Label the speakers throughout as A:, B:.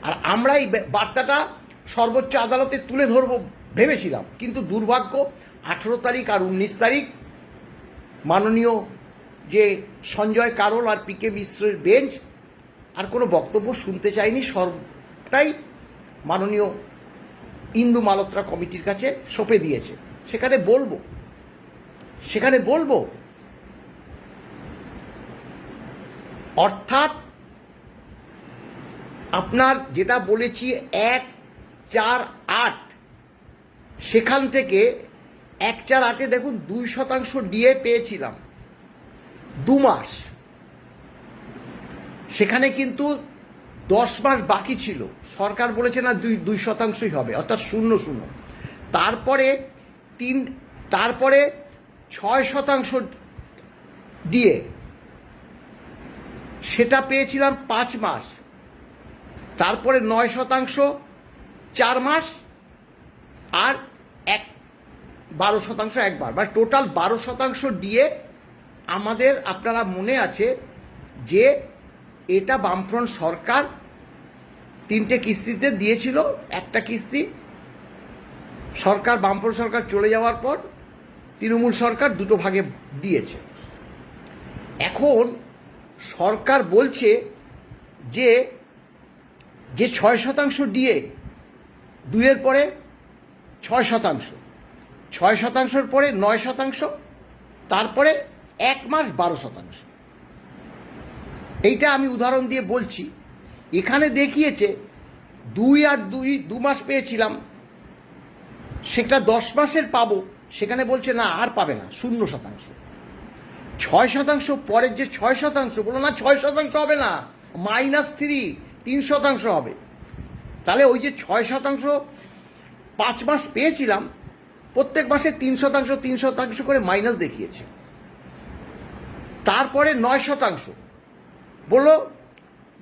A: আর আমরা এই বার্তাটা সর্বোচ্চ আদালতে তুলে ধরবো ভেবেছিলাম, কিন্তু দুর্ভাগ্য 18 তারিখ আর 19 তারিখ মাননীয় যে সঞ্জয় কারোল আর পিকে মিশ্রের বেঞ্চ আর কোনো বক্তব্য শুনতে চায়নি, সবটাই মাননীয় ইন্দু মালহোত্রা কমিটির কাছে সঁপে দিয়েছে। সেখানে বলবো অর্থাৎ আপনার যেটা বলেছি 1-4-8, সেখান থেকে 1-4-8-এ দেখুন 2% ডিএ পেয়েছিলাম 2 মাস, সেখানে কিন্তু 10 মাস বাকি ছিল। সরকার বলেছে না 2% হবে, অর্থাৎ 0-0। তারপরে 6% ডিএ, সেটা পেয়েছিলাম 5 মাস। তারপরে 9% 4 মাস, আর 12% একবার, বা টোটাল 12% ডিএ আমাদের। আপনারা মনে আছে যে এটা বামফ্রন্ট সরকার 3টে কিস্তিতে দিয়েছিল। একটা কিস্তি বামফ্রন্ট সরকার চলে যাওয়ার পর তৃণমূল সরকার 2টো ভাগে দিয়েছে। এখন সরকার বলছে যে 6% ডিএ, 2-এর পরে 6%, 6%-র পরে 9%, তারপরে 1 মাস 12%। এইটা আমি উদাহরণ দিয়ে বলছি। এখানে দেখিয়েছে 2 মাস পেয়েছিলাম, সেটা 10 মাসের পাবো, সেখানে বলছে না আর পাবে না, 0%। 6% পরের যে 6% বলো না 6% হবে না, -3% হবে। তাহলে ওই যে 6% 5 মাস পেয়েছিলাম, প্রত্যেক মাসে 3% করে মাইনাস দেখিয়েছে। তারপরে 9% বললো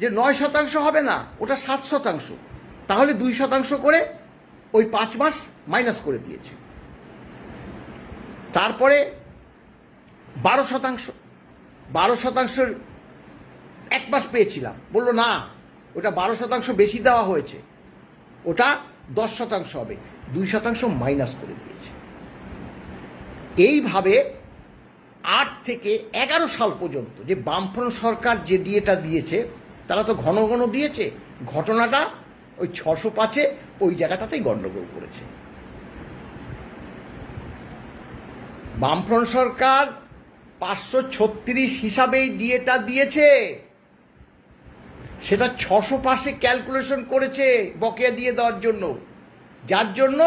A: যে 9% হবে না, ওটা 7%, তাহলে 2% করে ওই 5 মাস মাইনাস করে দিয়েছে। তারপরে 12%, 1 মাস পেয়েছিলাম, বললো না ওটা 12% বেশি দেওয়া হয়েছে, ওটা 10% হবে, 2% মাইনাস করে দিয়েছে। এইভাবে 8 থেকে 11 সাল পর্যন্ত যে বামফ্রন্ট সরকার যে ডিএটা দিয়েছে, তারা তো ঘন ঘন দিয়েছে। ঘটনাটা ওই 605-এ ওই জায়গাটাতেই গন্ডগোল করেছে। বামফ্রন্ট সরকার 536 হিসাবেই ডিএটা দিয়েছে, সেটা 605-এ ক্যালকুলেশন করেছে বকেয়া দিয়ে দেওয়ার জন্য, যার জন্য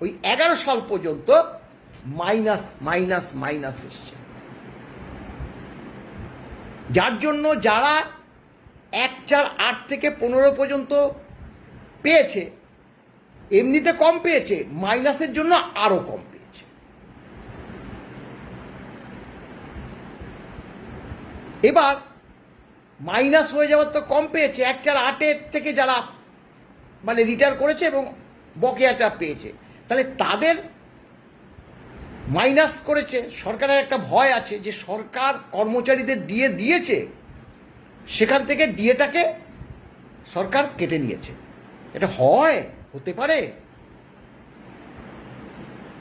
A: ওই 11 সাল পর্যন্ত মাইনাস এসছে। যার জন্য যারা 1-4-8 থেকে 15 পর্যন্ত পেয়েছে, এমনিতে কম পেয়েছে, মাইনাসের জন্য আরো কম পেয়েছে। এবার মাইনাস হয়ে যাওয়ার তো কম পেয়েছে, 1-4-8-এর থেকে যারা মানে রিটায়ার করেছে এবং বকেয়াটা পেয়েছে, তাহলে তাদের মাইনাস করেছে। সরকারের একটা ভয় আছে যে সরকার কর্মচারীদের ডিএ দিয়েছে, সেখান থেকে ডিএটাকে সরকার কেটে নিয়েছে। এটা হতে পারে।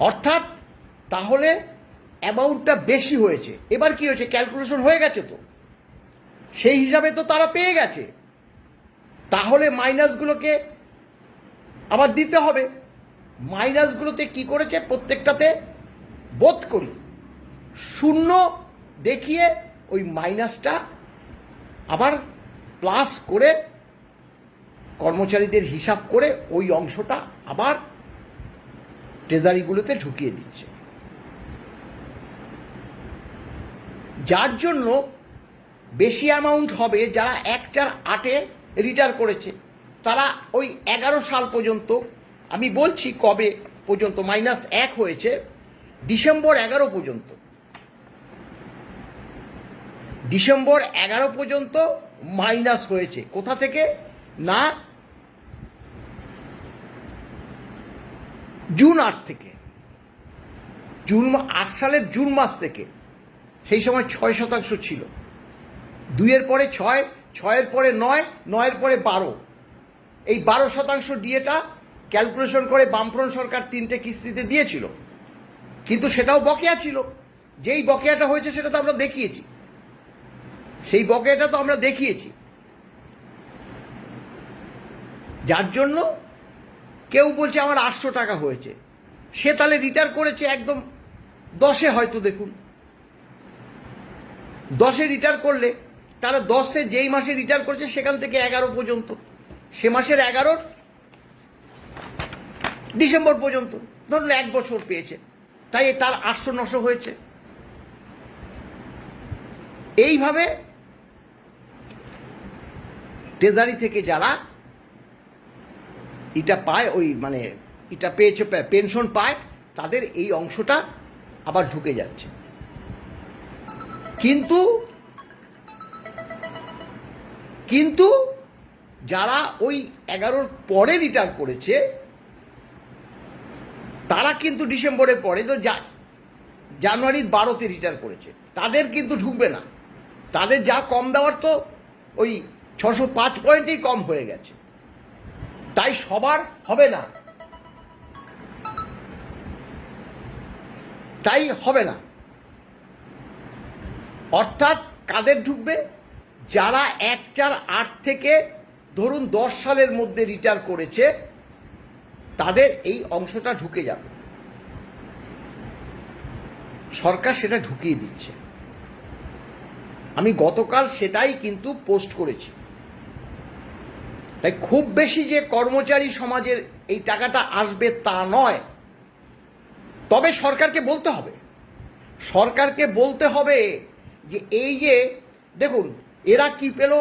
A: অর্থাৎ তাহলে অ্যামাউন্টটা বেশি হয়েছে। এবার কি হয়েছে, ক্যালকুলেশন হয়ে গেছে, তো সেই হিসাবে তো তারা পেয়ে গেছে, তাহলে মাইনাসগুলোকে আবার দিতে হবে। মাইনাসগুলোতে কি করেছে, প্রত্যেকটাতে বোধ করি 0 দেখিয়ে ওই মাইনাসটা আবার প্লাস করে কর্মচারীদের হিসাব করে ওই অংশটা আবার ট্রেজারিগুলোতে ঢুকিয়ে দিচ্ছে, যার জন্য বেশি অ্যামাউন্ট হবে। যারা 1-4-8-এ রিটায়ার করেছে তারা ওই 11 সাল পর্যন্ত, আমি বলছি কবে পর্যন্ত -1 হয়েছে, ডিসেম্বর 11 পর্যন্ত, ডিসেম্বর 11 পর্যন্ত মাইনাস হয়েছে। কোথা থেকে না, জুন 8 থেকে, 8 সালের জুন মাস থেকে। সেই সময় 6% ছিল, 2-এর পরে 6, 6-এর পরে 9, 9-এর পরে 12, এই 12% ডিএটা ক্যালকুলেশন করে বামফ্রন্ট সরকার 3টে কিস্তিতে দিয়েছিল, কিন্তু সেটাও বকেয়া ছিল। যেই বকেয়াটা হয়েছে সেটা তো আমরা দেখিয়েছি, সেই বকেয়াটা তো আমরা দেখিয়েছি, যার জন্য কেউ বলছে আমার 800 টাকা হয়েছে, সে তাহলে রিটার্ন করেছে একদম 10-এ, হয়তো দেখুন 10-এ রিটার্ন করলে তারা 10-এ যেই মাসে রিটার্ন করেছে সেখান থেকে 11 পর্যন্ত, সে মাসের 11 ডিসেম্বর পর্যন্ত ধরুন 1 বছর পেয়েছে, তাই তার 800-900 হয়েছে। এইভাবে ট্রেজারি থেকে যারা এটা পায়, ওই মানে এটা পেয়েছে, পেনশন পায়, তাদের এই অংশটা আবার ঢুকে যাচ্ছে। কিন্তু যারা ওই 11-র পরে রিটার্ন করেছে তারা কিন্তু ডিসেম্বরের পরে তো জানুয়ারির 12-তে রিটার্ন করেছে, তাদের কিন্তু ঢুকবে না। তাদের যা কম দেওয়ার তো ওই 605 পয়েন্টেই কম হয়ে গেছে, তাই সবার হবে না, তাই হবে না। অর্থাৎ কাদের ঢুকবে? যারা 1/4/8 থেকে ধরুন 10 সালের মধ্যে রিটার্ন করেছে, তাদের এই অংশটা ঢুকে যাবে। সরকার সেটা ঢুকিয়ে দিচ্ছে। আমি গতকাল সেটাই কিন্তু পোস্ট করেছি। তাই খুব বেশি যে কর্মচারী সমাজের এই টাকাটা আসবে তা নয়, তবে সরকারকে বলতে হবে, সরকারকে বলতে হবে যে এই যে দেখুন এরা কি পেল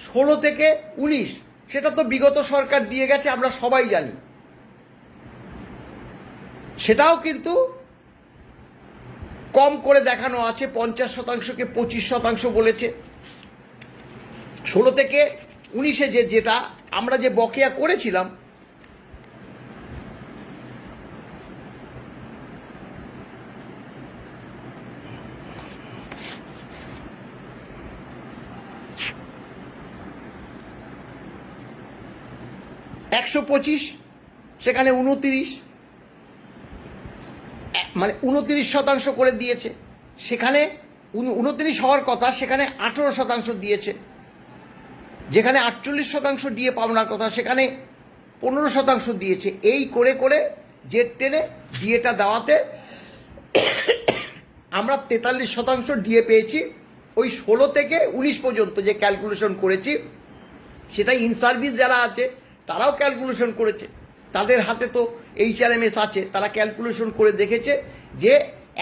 A: 16 থেকে 19, সেটা তো বিগত সরকার দিয়ে গেছে, আমরা সবাই জানি। সেটাও কিন্তু কম করে দেখানো আছে, 50%কে 25% বলেছে। 16 থেকে 19-এ যেটা আমরা যে বকেয়া করেছিলাম, $125, সেখানে 29, মানে 29% করে দিয়েছে। সেখানে 29 হওয়ার কথা, সেখানে 18% দিয়েছে। যেখানে 48% ডিএ পাওনার কথা, সেখানে 15% দিয়েছে। এই করে করে জেড টেনে ডিএটা দেওয়াতে আমরা 43% ডিএ পেয়েছি। ওই 16 থেকে 19 পর্যন্ত যে ক্যালকুলেশন করেছি, সেটা ইন সার্ভিস যারা আছে তারাও ক্যালকুলেশন করেছে, তাদের হাতে তো HRMS আছে, তারা ক্যালকুলেশন করে দেখেছে যে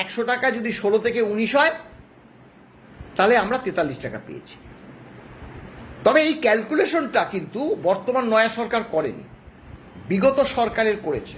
A: 100 টাকা যদি 16 থেকে 19 হয় তাহলে আমরা 43 টাকা পেয়েছি। তবে এই ক্যালকুলেশনটা কিন্তু বর্তমান নয়া সরকার করেনি, বিগত সরকারের করেছে।